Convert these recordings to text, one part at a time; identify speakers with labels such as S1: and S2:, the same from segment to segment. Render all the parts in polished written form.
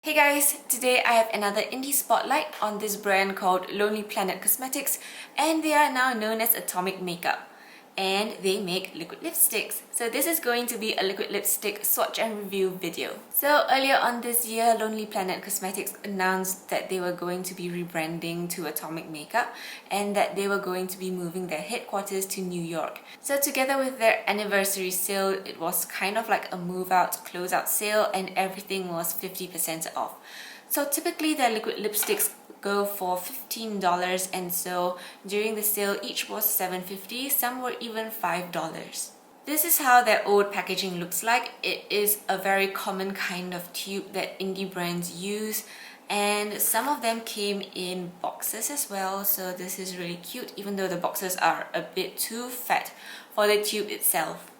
S1: Hey guys, today I have another indie spotlight on this brand called Lonely Planet Cosmetics, and they are now known as Atomic Makeup, and they make liquid lipsticks. So this is going to be a liquid lipstick swatch and review video. So earlier on this year, Lonely Planet Cosmetics announced that they were going to be rebranding to Atomic Makeup and that they were going to be moving their headquarters to New York. So together with their anniversary sale, it was kind of like a move out, close out sale, and everything was 50% off. So typically their liquid lipsticks go for $15, and so during the sale each was $7.50, some were even $5. This is how their old packaging looks like. It is a very common kind of tube that indie brands use, and some of them came in boxes as well, so this is really cute even though the boxes are a bit too fat for the tube itself.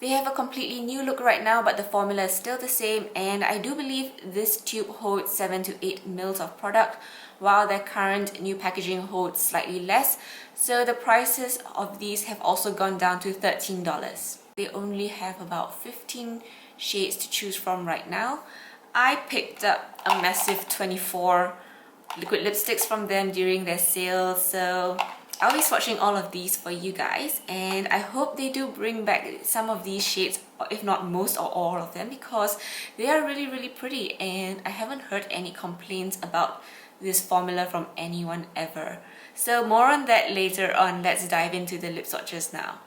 S1: They have a completely new look right now, but the formula is still the same, and I do believe this tube holds 7 to 8 mils of product, while their current new packaging holds slightly less, so the prices of these have also gone down to $13. They only have about 15 shades to choose from right now. I picked up a massive 24 liquid lipsticks from them during their sale, so I'll be swatching all of these for you guys, and I hope they do bring back some of these shades, if not most or all of them, because they are really pretty and I haven't heard any complaints about this formula from anyone ever. So more on that later on. Let's dive into the lip swatches now.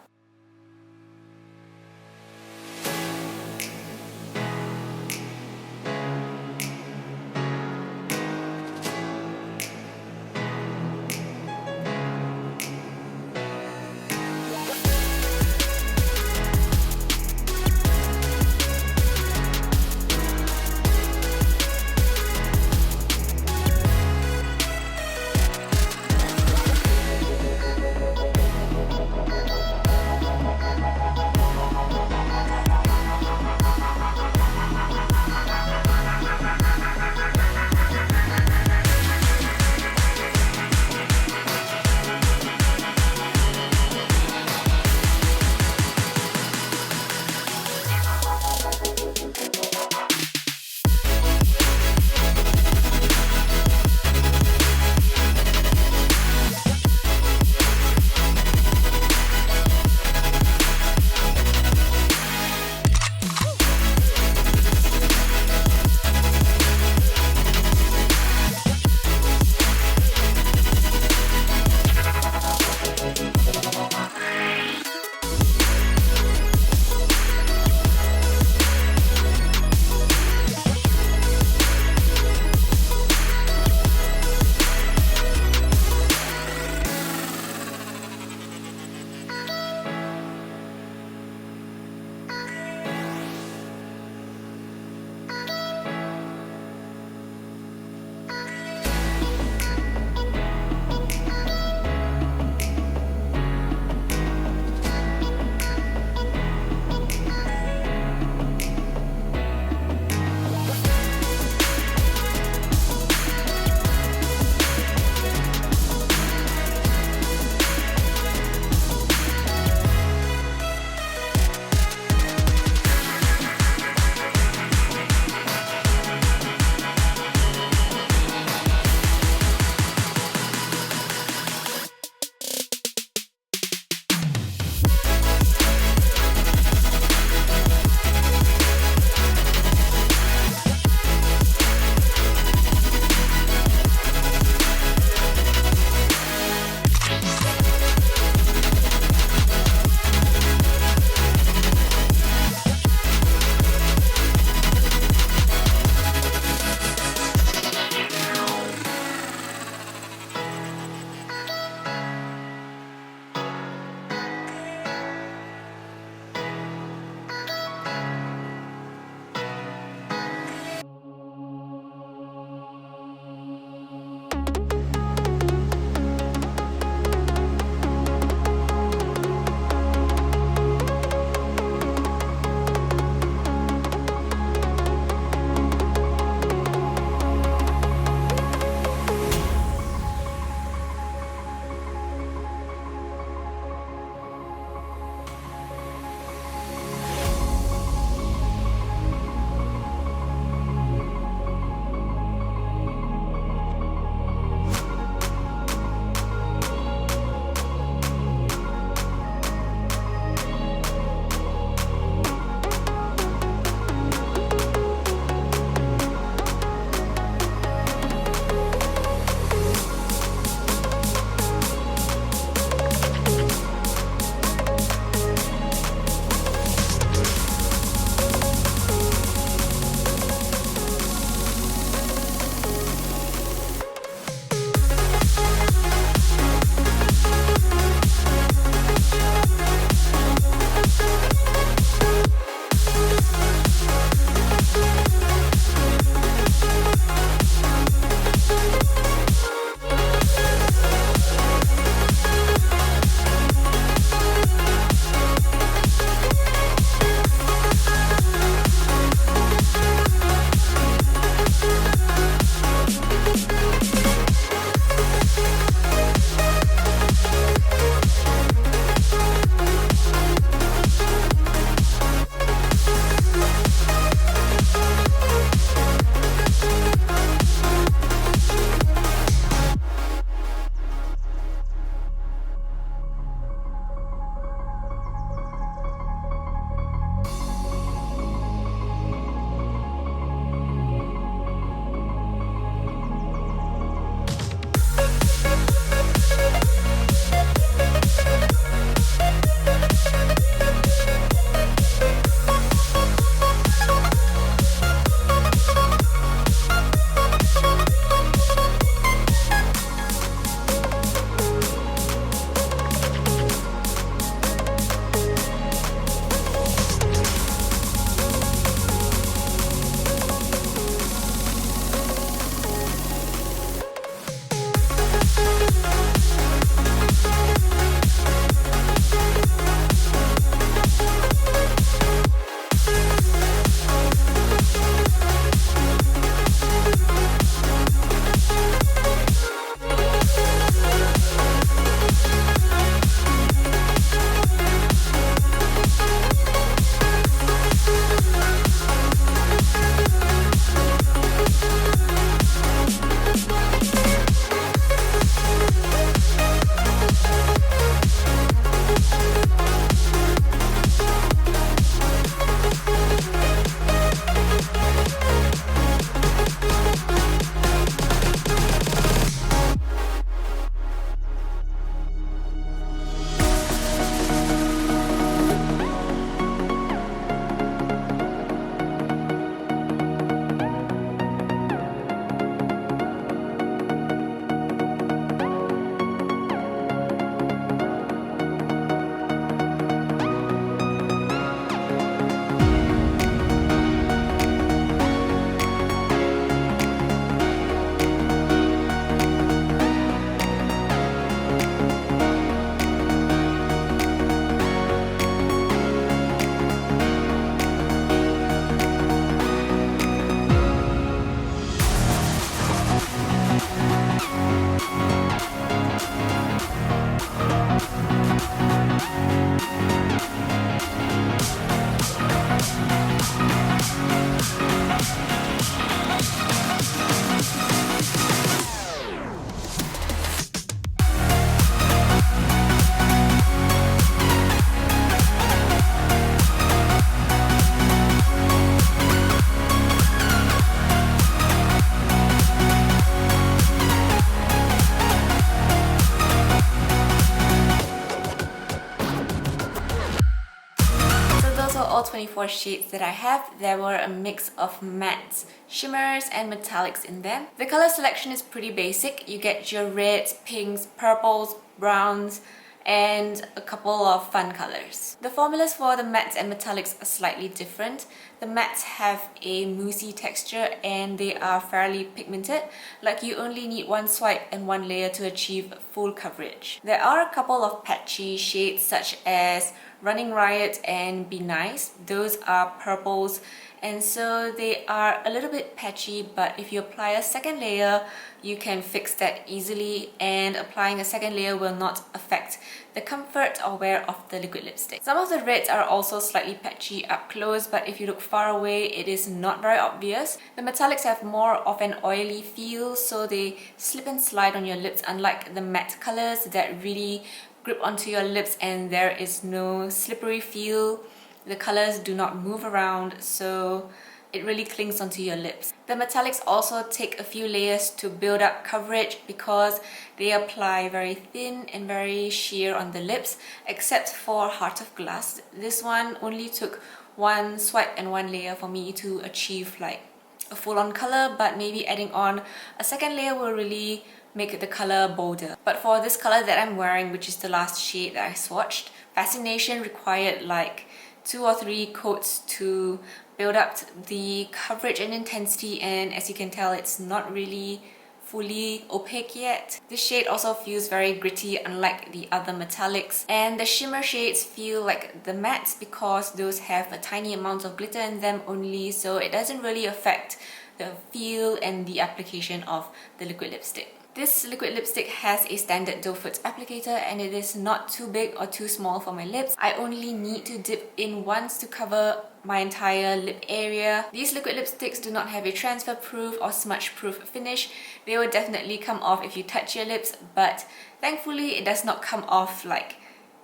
S1: 24 shades that I have, there were a mix of mattes, shimmers and metallics in them. The color selection is pretty basic. You get your reds, pinks, purples, browns, and a couple of fun colors. The formulas for the mattes and metallics are slightly different. The mattes have a moussey texture and they are fairly pigmented, like you only need one swipe and one layer to achieve full coverage. There are a couple of patchy shades such as Running Riot and Be Nice. Those are purples, and so they are a little bit patchy, but if you apply a second layer you can fix that easily, and applying a second layer will not affect the comfort or wear of the liquid lipstick. Some of the reds are also slightly patchy up close, but if you look far away it is not very obvious. The metallics have more of an oily feel, so they slip and slide on your lips, unlike the matte colors that really grip onto your lips and there is no slippery feel. The colors do not move around, so it really clings onto your lips. The metallics also take a few layers to build up coverage because they apply very thin and very sheer on the lips, except for Heart of Glass. This one only took one swipe and one layer for me to achieve like a full-on color, but maybe adding on a second layer will really make the color bolder. But for this color that I'm wearing, which is the last shade that I swatched, Fascination required like 2 or 3 coats to build up the coverage and intensity, and as you can tell it's not really fully opaque yet. This shade also feels very gritty, unlike the other metallics, and the shimmer shades feel like the mattes because those have a tiny amount of glitter in them only, so it doesn't really affect the feel and the application of the liquid lipstick. This liquid lipstick has a standard doe foot applicator and it is not too big or too small for my lips. I only need to dip in once to cover my entire lip area. These liquid lipsticks do not have a transfer proof or smudge proof finish. They will definitely come off if you touch your lips, but thankfully it does not come off like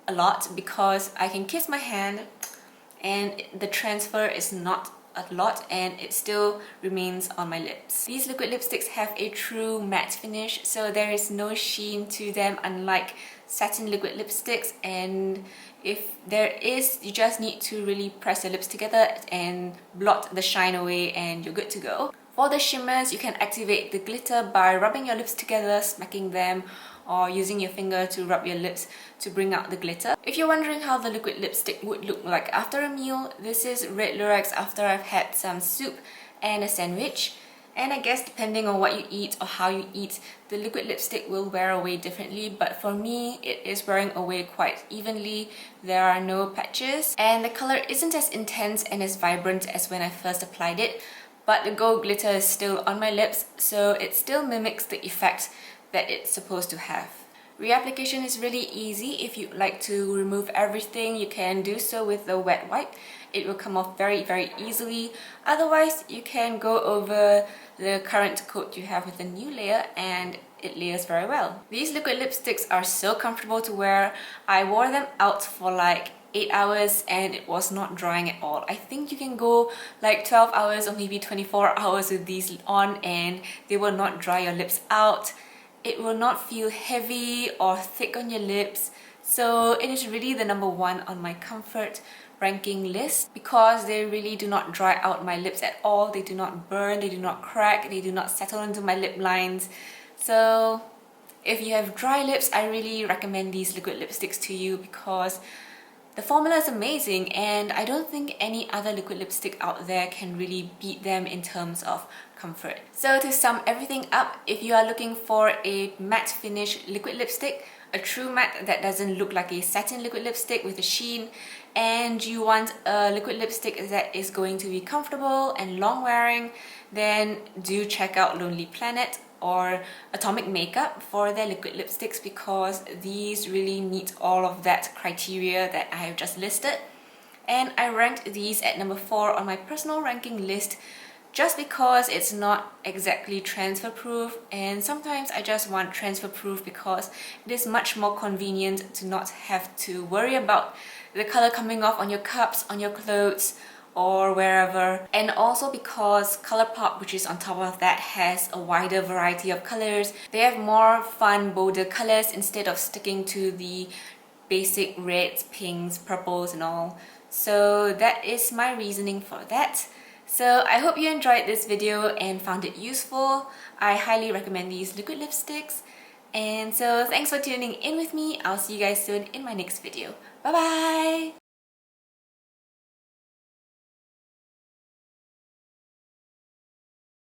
S1: a lot because I can kiss my hand and the transfer is not a lot and it still remains on my lips. These liquid lipsticks have a true matte finish, so there is no sheen to them, unlike satin liquid lipsticks, and if there is, you just need to really press your lips together and blot the shine away and you're good to go. For the shimmers, you can activate the glitter by rubbing your lips together, smacking them, or using your finger to rub your lips to bring out the glitter. If you're wondering how the liquid lipstick would look like after a meal, this is red LUREX after I've had some soup and a sandwich. And I guess depending on what you eat or how you eat, the liquid lipstick will wear away differently, but for me it is wearing away quite evenly. There are no patches and the color isn't as intense and as vibrant as when I first applied it, but the gold glitter is still on my lips, so it still mimics the effect that it's supposed to have. Reapplication is really easy. If you'd like to remove everything, you can do so with the wet wipe. It will come off very easily. Otherwise, you can go over the current coat you have with a new layer and it layers very well. These liquid lipsticks are so comfortable to wear. I wore them out for like 8 hours and it was not drying at all. I think you can go like 12 hours or maybe 24 hours with these on and they will not dry your lips out. It will not feel heavy or thick on your lips. So it is really the #1 on my comfort ranking list because they really do not dry out my lips at all. They do not burn, they do not crack, they do not settle into my lip lines. So if you have dry lips, I really recommend these liquid lipsticks to you because the formula is amazing and I don't think any other liquid lipstick out there can really beat them in terms of comfort. So to sum everything up, if you are looking for a matte finish liquid lipstick, a true matte that doesn't look like a satin liquid lipstick with a sheen, and you want a liquid lipstick that is going to be comfortable and long wearing, then do check out Lonely Planet or Atomic Makeup for their liquid lipsticks because these really meet all of that criteria that I have just listed. And I ranked these at #4 on my personal ranking list just because it's not exactly transfer proof, and sometimes I just want transfer proof because it is much more convenient to not have to worry about the color coming off on your cups, on your clothes, or wherever. And also because ColourPop, which is on top of that, has a wider variety of colors. They have more fun, bolder colors instead of sticking to the basic reds, pinks, purples and all. So that is my reasoning for that. So I hope you enjoyed this video and found it useful. I highly recommend these liquid lipsticks. And so thanks for tuning in with me. I'll see you guys soon in my next video. Bye bye!